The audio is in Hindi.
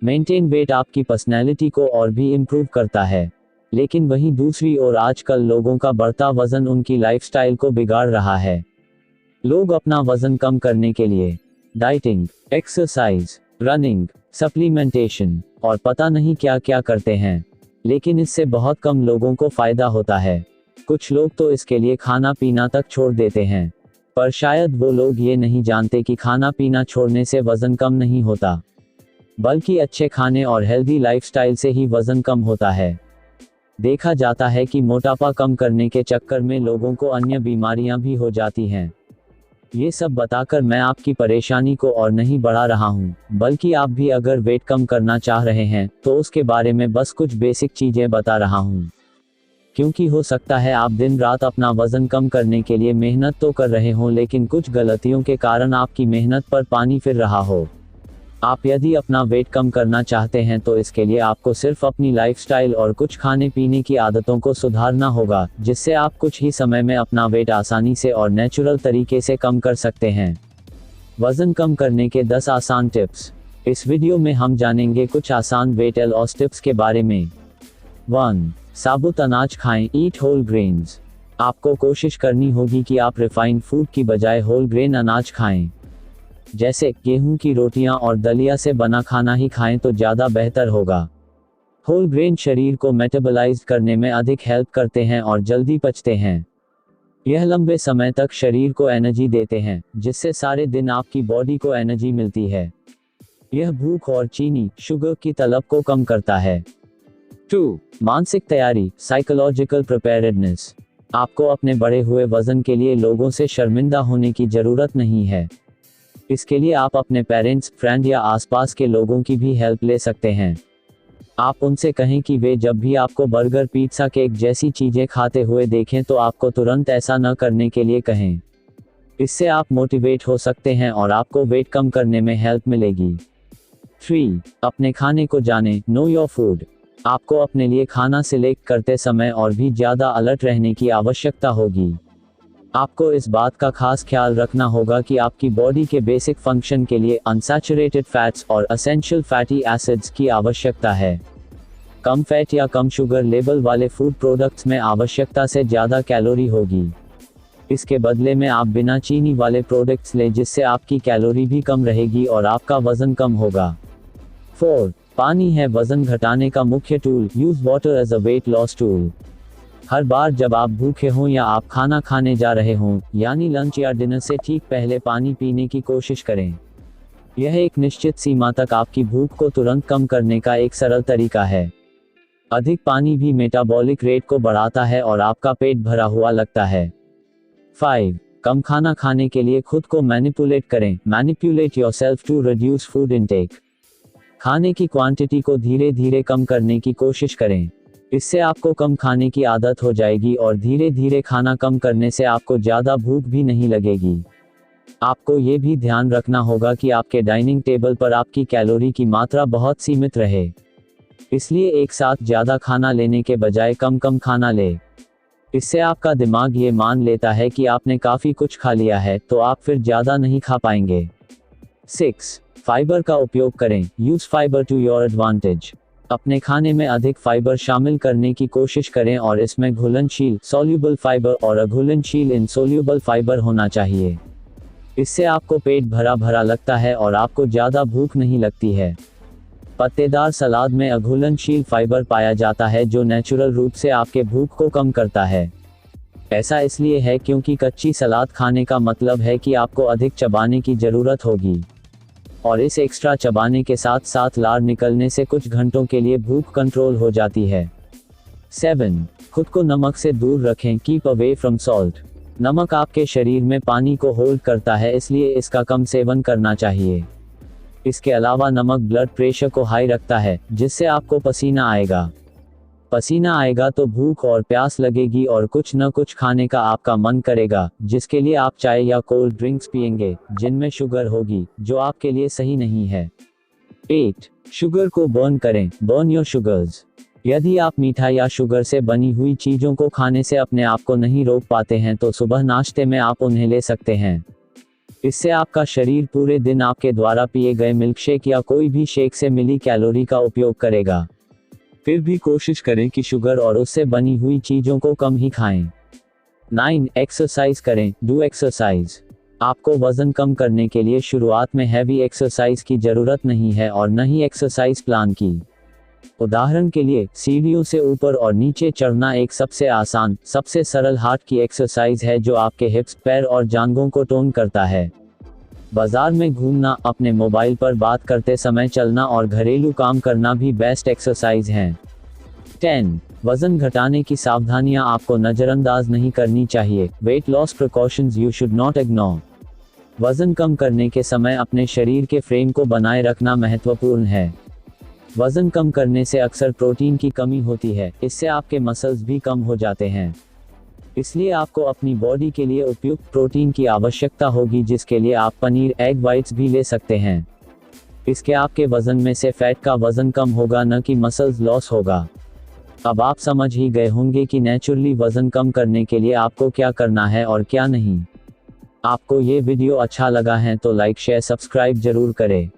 मेंटेन वेट आपकी पर्सनैलिटी को और भी इम्प्रूव करता है। लेकिन वहीं दूसरी ओर आजकल लोगों का बढ़ता वजन उनकी लाइफस्टाइल को बिगाड़ रहा है। लोग अपना वजन कम करने के लिए डाइटिंग, एक्सरसाइज, रनिंग, सप्लीमेंटेशन और पता नहीं क्या क्या करते हैं, लेकिन इससे बहुत कम लोगों को फायदा होता है। कुछ लोग तो इसके लिए खाना पीना तक छोड़ देते हैं, पर शायद वो लोग ये नहीं जानते कि खाना पीना छोड़ने से वजन कम नहीं होता, बल्कि अच्छे खाने और हेल्दी लाइफस्टाइल से ही वजन कम होता है। देखा जाता है कि मोटापा कम करने के चक्कर में लोगों को अन्य बीमारियां भी हो जाती हैं। ये सब बताकर मैं आपकी परेशानी को और नहीं बढ़ा रहा हूँ, बल्कि आप भी अगर वेट कम करना चाह रहे हैं तो उसके बारे में बस कुछ बेसिक चीजें बता रहा हूँ। क्योंकि हो सकता है आप दिन रात अपना वजन कम करने के लिए मेहनत तो कर रहे हों, लेकिन कुछ गलतियों के कारण आपकी मेहनत पर पानी फिर रहा हो। आप यदि अपना वेट कम करना चाहते हैं तो इसके लिए आपको सिर्फ अपनी लाइफस्टाइल और कुछ खाने पीने की आदतों को सुधारना होगा, जिससे आप कुछ ही समय में अपना वेट आसानी से और नेचुरल तरीके से कम कर सकते हैं। वजन कम करने के 10 आसान टिप्स। इस वीडियो में हम जानेंगे कुछ आसान वेट लॉस टिप्स के बारे में। 1. साबुत अनाज खाएं, ईट होल ग्रेन्स। आपको कोशिश करनी होगी कि आप रिफाइंड फूड की बजाय होल ग्रेन अनाज खाएं, जैसे गेहूं की रोटियां और दलिया से बना खाना ही खाएं तो ज़्यादा बेहतर होगा। होल ग्रेन शरीर को मेटाबॉलाइज करने में अधिक हेल्प करते हैं और जल्दी पचते हैं। यह लंबे समय तक शरीर को एनर्जी देते हैं, जिससे सारे दिन आपकी बॉडी को एनर्जी मिलती है। यह भूख और चीनी, शुगर की तलब को कम करता है। 2. मानसिक तैयारी, साइकोलॉजिकल प्रिपेयर्डनेस। आपको अपने बढ़े हुए वजन के लिए लोगों से शर्मिंदा होने की जरूरत नहीं है। इसके लिए आप अपने पेरेंट्स, फ्रेंड या आसपास के लोगों की भी हेल्प ले सकते हैं। आप उनसे कहें कि वे जब भी आपको बर्गर, पिज्जा, केक जैसी चीजें खाते हुए देखें तो आपको तुरंत ऐसा न करने के लिए कहें। इससे आप मोटिवेट हो सकते हैं और आपको वेट कम करने में हेल्प मिलेगी। 3. अपने खाने को जानें, नो योर फूड। आपको अपने लिए खाना सिलेक्ट करते समय और भी ज़्यादा अलर्ट रहने की आवश्यकता होगी। आपको इस बात का खास ख्याल रखना होगा कि आपकी बॉडी के बेसिक फंक्शन के लिए अनसैचुरेटेड फैट्स और एसेंशियल फैटी एसिड्स की आवश्यकता है। कम फैट या कम शुगर लेवल वाले फूड प्रोडक्ट्स में आवश्यकता से ज़्यादा कैलोरी होगी। इसके बदले में आप बिना चीनी वाले प्रोडक्ट्स लें, जिससे आपकी कैलोरी भी कम रहेगी और आपका वजन कम होगा। 4. पानी है वजन घटाने का मुख्य tool, use water as a weight loss tool. हर बार जब आप भूखे हों या आप खाना खाने जा रहे हों, यानी लंच या डिनर से ठीक पहले पानी पीने की कोशिश करें। यह एक निश्चित सीमा तक आपकी भूख को तुरंत कम करने का एक सरल तरीका है। अधिक पानी भी मेटाबॉलिक रेट को बढ़ाता है और आपका पेट भरा हुआ लगता है। 5. कम खाना खाने के लिए खुद को मैनिपुलेट करें, manipulate yourself to reduce food intake. खाने की क्वांटिटी को धीरे धीरे कम करने की कोशिश करें। इससे आपको कम खाने की आदत हो जाएगी और धीरे धीरे खाना कम करने से आपको ज़्यादा भूख भी नहीं लगेगी। आपको ये भी ध्यान रखना होगा कि आपके डाइनिंग टेबल पर आपकी कैलोरी की मात्रा बहुत सीमित रहे। इसलिए एक साथ ज़्यादा खाना लेने के बजाय कम कम खाना ले। इससे आपका दिमाग ये मान लेता है कि आपने काफ़ी कुछ खा लिया है, तो आप फिर ज़्यादा नहीं खा पाएंगे। 6. फाइबर का उपयोग करें, use fibre to your advantage. अपने खाने में अधिक फाइबर शामिल करने की कोशिश करें और इसमें घुलनशील सोल्यूबल फाइबर और अघुलनशील इनसोल्यूबल फाइबर होना चाहिए। इससे आपको पेट भरा भरा लगता है और आपको ज़्यादा भूख नहीं लगती है। पत्तेदार सलाद में अघुलनशील फाइबर पाया जाता है, जो नेचुरल रूप से आपके भूख को कम करता है। ऐसा इसलिए है क्योंकि कच्ची सलाद खाने का मतलब है कि आपको अधिक चबाने की ज़रूरत होगी, और इस एक्स्ट्रा चबाने के साथ साथ लार निकलने से कुछ घंटों के लिए भूख कंट्रोल हो जाती है। 7. खुद को नमक से दूर रखें, कीप अवे फ्रॉम सॉल्ट। नमक आपके शरीर में पानी को होल्ड करता है, इसलिए इसका कम सेवन करना चाहिए। इसके अलावा नमक ब्लड प्रेशर को हाई रखता है, जिससे आपको पसीना आएगा। पसीना आएगा तो भूख और प्यास लगेगी और कुछ न कुछ खाने का आपका मन करेगा, जिसके लिए आप चाय या कोल्ड ड्रिंक्स पिएंगे, जिनमें शुगर होगी, जो आपके लिए सही नहीं है। 8. शुगर को बर्न करें, बर्न योर शुगर्स। यदि आप मीठा या शुगर से बनी हुई चीज़ों को खाने से अपने आप को नहीं रोक पाते हैं तो सुबह नाश्ते में आप उन्हें ले सकते हैं। इससे आपका शरीर पूरे दिन आपके द्वारा पिए गए मिल्कशेक या कोई भी शेक से मिली कैलोरी का उपयोग करेगा। फिर भी कोशिश करें कि शुगर और उससे बनी हुई चीज़ों को कम ही खाएं। 9. एक्सरसाइज करें। Do exercise. आपको वजन कम करने के लिए शुरुआत में हैवी एक्सरसाइज की ज़रूरत नहीं है और न ही एक्सरसाइज प्लान की। उदाहरण के लिए, सीढ़ियों से ऊपर और नीचे चढ़ना एक सबसे आसान, सबसे सरल हार्ट की एक्सरसाइज है जो आपके हिप्स, पैर और जांघों को टोन करता है। बाजार में घूमना, अपने मोबाइल पर बात करते समय चलना और घरेलू काम करना भी बेस्ट एक्सरसाइज हैं। 10. वजन घटाने की सावधानियां आपको नज़रअंदाज नहीं करनी चाहिए। Weight loss precautions you should not ignore. वजन कम करने के समय अपने शरीर के फ्रेम को बनाए रखना महत्वपूर्ण है। वजन कम करने से अक्सर प्रोटीन की कमी होती है, इससे आपके मसल्स भी कम हो जाते हैं। इसलिए आपको अपनी बॉडी के लिए उपयुक्त प्रोटीन की आवश्यकता होगी, जिसके लिए आप पनीर, एग वाइट्स भी ले सकते हैं। इसके आपके वजन में से फैट का वजन कम होगा, न कि मसल्स लॉस होगा। अब आप समझ ही गए होंगे कि नेचुरली वजन कम करने के लिए आपको क्या करना है और क्या नहीं। आपको ये वीडियो अच्छा लगा है तो लाइक, शेयर, सब्सक्राइब जरूर करें।